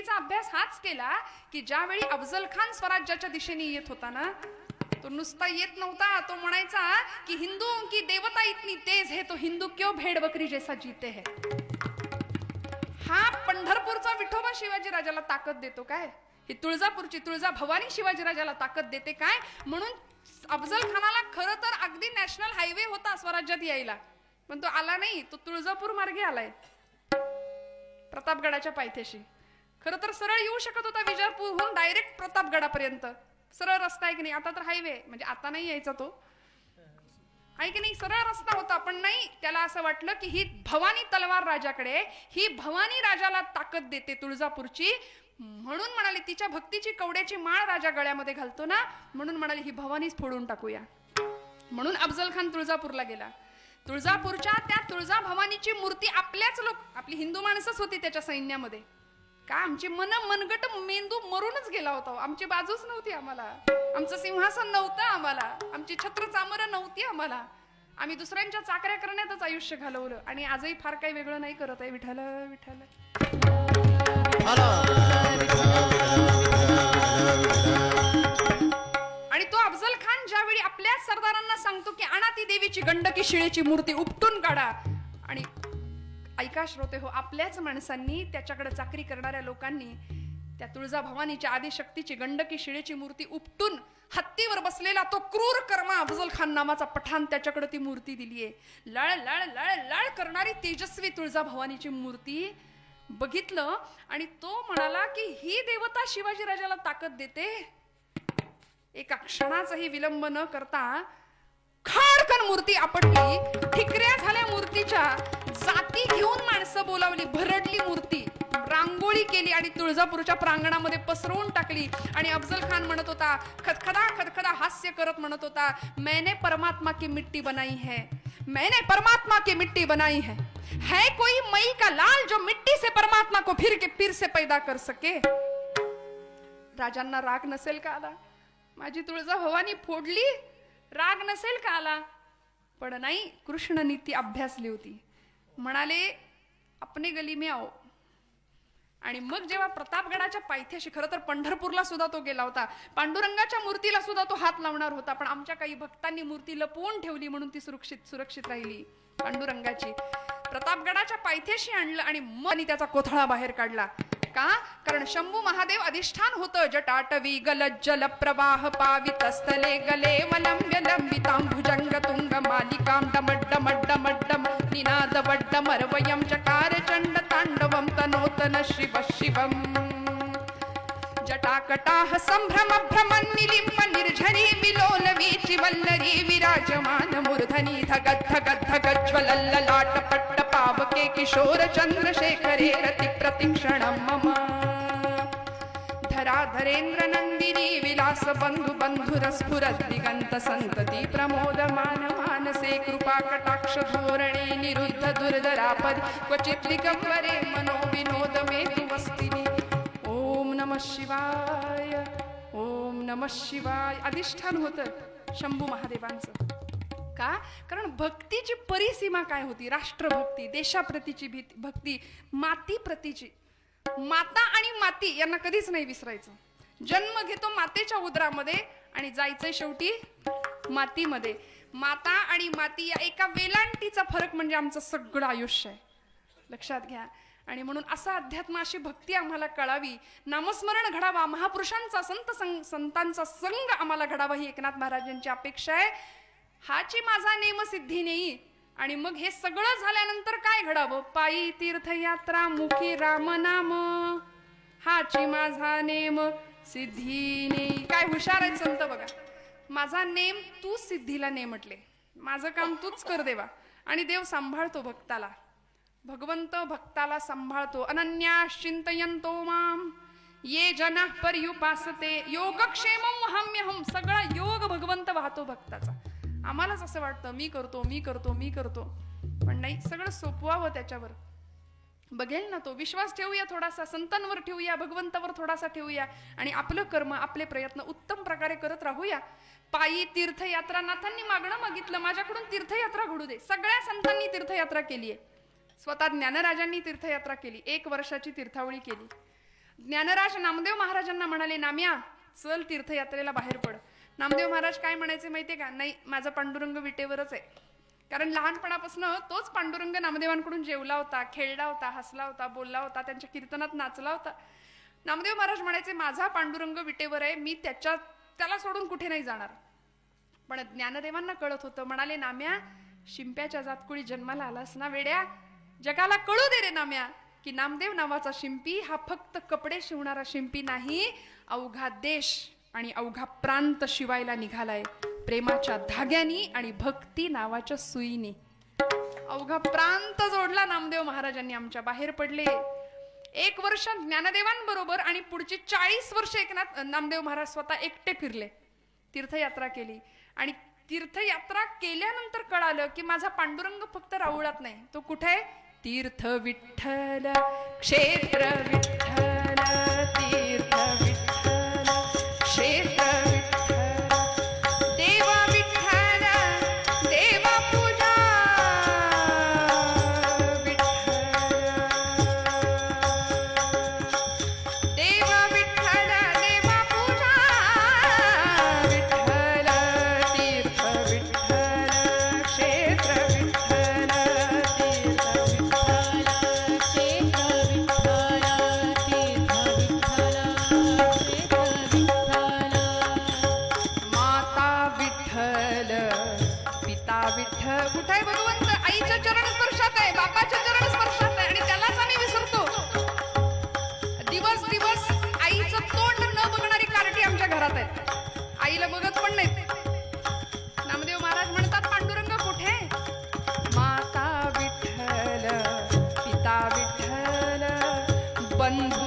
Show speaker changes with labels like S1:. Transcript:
S1: हिंदीचा अभ्यास हाच केला की ज्यावेळी अफजल खान स्वराज्याच्या दिशेने येत होता ना, तो नुसता येत नव्हता, तो म्हणायचा की हिंदुओं की देवता इतनी तेज है तो हिंदू क्यों भेड़ बकरी जैसा जीते है. हा पंढरपूरचा विठोबा शिवाजी राजाला ताकद देतो काय, ही तुळजापूरची तुळजा भवानी शिवाजी राजाला ताकद देते काय. म्हणून अफजल खानाला खरं तर अगदी नॅशनल हायवे होता स्वराज्यात यायला, पण तो आला नाही, तो तुळजापूर मार्गे आलाय प्रतापगडाच्या पायथ्याशी. खरं तर सरळ येऊ शकत होता विजापूरहून डायरेक्ट प्रतापगडापर्यंत, सरळ रस्ता आहे की नाही. आता तर हायवे, म्हणजे आता नाही यायचा तो, आहे की नाही, सरळ रस्ता होता. पण नाही, त्याला असं वाटलं की ही भवानी तलवार राजाकडे, ही भवानी राजाला ताकद देते तुळजापूरची. म्हणून म्हणाले तिच्या भक्तीची कवड्याची माळ राजा गळ्यामध्ये घालतो ना, म्हणून म्हणाले ही भवानीच फोडून टाकूया. म्हणून अफजल खान तुळजापूरला गेला. तुळजापूरच्या त्या तुळजा भवानीची मूर्ती आपल्याच लोक, आपली हिंदू माणसंच होती त्याच्या सैन्यामध्ये. का आमची मनगट मेंदू मरूनच गेला होता, आमची बाजूच नव्हती आम्हाला, आमचं सिंहासन नव्हतं आम्हाला, आमची छत्र चामरं नव्हती आम्हाला, आम्ही दुसऱ्यांच्या चाकऱ्या करण्यातच आयुष्य घालवलं. आणि आजही फार काही वेगळं नाही करत आहे. विठ्ठल विठ्ठल. आणि तो अफजल खान ज्यावेळी आपल्या सरदारांना सांगतो की आणा ती देवीची गंडकी शिळेची मूर्ती उपटून काढा, आणि ऐका श्रोते हो, आपल्याच माणसांनी, त्याच्याकडे चाकरी करणाऱ्या लोकांनी त्या तुळजा भवानीच्या आदिशक्तीची गंडकी शिळेची मूर्ती उपटून हत्तीवर बसलेला तो क्रूर कर्मा अफजल खान नावाचा पठाण त्याच्याकडे ती मूर्ती दिलीये. लळ लळ लळ लळ करणारी तेजस्वी तुळजा भवानीची मूर्ती बघितलं आणि तो म्हणाला की ही देवता शिवाजी राजाला ताकद देते. एका क्षणाचाही विलंब न करता खाडकन मूर्ती आपटली, ठिकऱ्या झाल्या मूर्तीच्या, जाती घेऊन माणसं बोलावली, भरडली मूर्ती, रांगोळी केली आणि तुळजापूरच्या प्रांगणामध्ये पसरवून टाकली. आणि अफजल खान म्हणत होता, खदखदा खदखदा हास्य करत म्हणत होता, मैंने परमात्मा की मिट्टी बनाई है, मैंने परमात्मा की मिट्टी बनाई है कोई मई का लाल जो मिट्टी से परमात्मा को फिर से पैदा कर सके. राजांना राग नसेल का आला, माझी तुळजा भवानी फोडली, राग नसेल का आला. पण नाही, कृष्ण नीती अभ्यासली होती. म्हणाले अपने गली में आओ. आणि मग जेव्हा प्रतापगडाच्या पायथ्याशी, खरं तर पंढरपूरला सुद्धा तो गेला होता, पांडुरंगाच्या मूर्तीला सुद्धा तो हात लावणार होता, पण आमच्या काही भक्तांनी मूर्ती लपवून ठेवली म्हणून ती सुरक्षित राहिली पांडुरंगाची. प्रतापगडाच्या पायथ्याशी आणलं आणि मग त्याचा कोथळा बाहेर काढला. का? कारण शंभू महादेव अधिष्ठान होतं. जटाटवी गलज्जल प्रवाह पावितस्थले गले वलंब्य लंबितांभुजंग तुंग मालिकां डमड्डमड्डमड्डम निनाद वड्डमर्वयं चकार चंड तांडवं तनोतन शिव शिवम्. जटाकटाह संभ्रम भ्रमन् निलिम्ब निर्झरी विलोल वीचि वल्लरी विराजमान मूर्धनि धगद् धगद् धगज्ज्वलल्ललाट पट्ट पावके किशोर चंद्रशेखरे रति प्रतिक्षणं मम. धराधरेन्द्र नंदिनी विलास बंधु बंधुर स्फुरत् दिगंत संतति प्रमोदमान मानसे कृपा कटाक्ष धोरणे निरुद्ध दुर्धरापद क्वचित् दिगंबरे मनो विनोद मेतु वस्तिनि. ओम नमः शिवाय, ओम नमः शिवाय अधिष्ठान होतं शंभू महादेवांचं. का? कारण भक्तीची परिसीमा काय होती? राष्ट्रभक्ती, देशाप्रतीची भक्ती, मातीप्रतीची. माता आणि माती यांना कधीच नाही विसरायचं. जन्म घेतो मातेच्या उदरामध्ये आणि जायचंय शेवटी मातीमध्ये. माता आणि माती या एका वेलांटीचा फरक म्हणजे आमचं सगळं आयुष्य आहे, लक्षात घ्या. आणि म्हणून असा अध्यात्म, अशी भक्ती आम्हाला कळावी, नामस्मरण घडावा, महापुरुषांचा संतांचा संग आम्हाला घडावा, ही एकनाथ महाराजांची अपेक्षा आहे. हाची माझा नेम सिद्धी नेई. आणि मग हे सगळं झाल्यानंतर काय घडावं? पायी तीर्थयात्रा मुखी रामनाम, हाची माझा नेम सिद्धी नेई. काय हुशार आहेत संत बघा. माझा नेम तू सिद्धीला ने म्हटले, माझं काम तूच कर देवा. आणि देव सांभाळतो भक्ताला, भगवंत भक्ताला सांभाळतो. अनन्यास चिंतयन्तो माम ये जना पर्युपासते योगक्षेमं वहाम्यहं. सगळा योग भगवंत वाहतो भक्ताचा. आम्हालाच असं वाटतं मी करतो मी करतो मी करतो, पण नाही, सगळं सोपवावं त्याच्यावर. बघेल ना तो. विश्वास ठेवूया थोडासा, संतांवर ठेवूया, भगवंतावर थोडासा ठेवूया आणि आपलं कर्म, आपले प्रयत्न उत्तम प्रकारे करत राहूया. पायी तीर्थयात्रा, नाथांनी मागणं मागितलं, माझ्याकडून तीर्थयात्रा घडू दे. सगळ्या संतांनी तीर्थयात्रा केली आहे. स्वतः ज्ञानराजांनी तीर्थयात्रा केली, 1 वर्षाची तीर्थावळी केली. ज्ञानराज नामदेव महाराजांना म्हणाले, नाम्या चल तीर्थयात्रेला बाहेर पड. नामदेव महाराज काय म्हणायचे माहितीये का? नाही, माझा पांडुरंग विटेवरच आहे. कारण लहानपणापासून तोच पांडुरंग नामदेवांकडून जेवला होता, खेळला होता, हसला होता, बोलला होता, त्यांच्या कीर्तनात नाचला होता. नामदेव महाराज म्हणायचे, माझा पांडुरंग विटेवर आहे, मी त्याला सोडून कुठे नाही जाणार. पण ज्ञानदेवांना कळत होतं. म्हणाले, नाम्या शिंप्याच्या जातकुळी जन्माला आलास ना वेड्या, जगाला कळू दे रे नाम्या की नामदेव नावाचा शिंपी हा फक्त कपडे शिवणारा शिंपी नाही, अवघा देश आणि अवघा प्रांत शिवायला निघालाय प्रेमाच्या धाग्यानी आणि भक्ती नावाच्या सुईनी. अवघा प्रांत जोडला नामदेव महाराजांनी आमच्या. बाहेर पडले. 1 वर्ष ज्ञानदेवांबरोबर आणि पुढची 40 वर्ष एकनाथ नामदेव महाराज स्वतः एकटे फिरले, तीर्थयात्रा केली. आणि तीर्थयात्रा केल्यानंतर कळालं की माझा पांडुरंग फक्त राऊळात नाही, तो कुठे? तीर्थ विठ्ठल, क्षेत्र विठ्ठल, तीर्थ विठ्ठल, क्षेत्र विठ्ठल, देवा विठ्ठल, देवा पूजा विठ्ठल, देवा विठ्ठल, देवा पूजा विठ्ठल, तीर्थ विठ्ठल, क्षेत्र विठ्ठल, तीर्थ विठ्ठल, क्षेत्र विठ्ठल, तीर्थ विठ्ठल, क्षेत्र विठ्ठल, माता विठ्ठल, पिता विठ्ठल. कुठे आहे भगवंत? आईच्या चरण स्पर्शात आहे, बापाच्या चरण स्पर्शात आहे, आणि त्यालाच आम्ही विसरतो. दिवस दिवस आईचं तोंड न बघणारी कार्टी आमच्या घरात आहे, आईला बघत पण नाही. नामदेव महाराज म्हणतात, पांडुरंग कुठे? माता विठ्ठल, पिता विठ्ठल, बंधू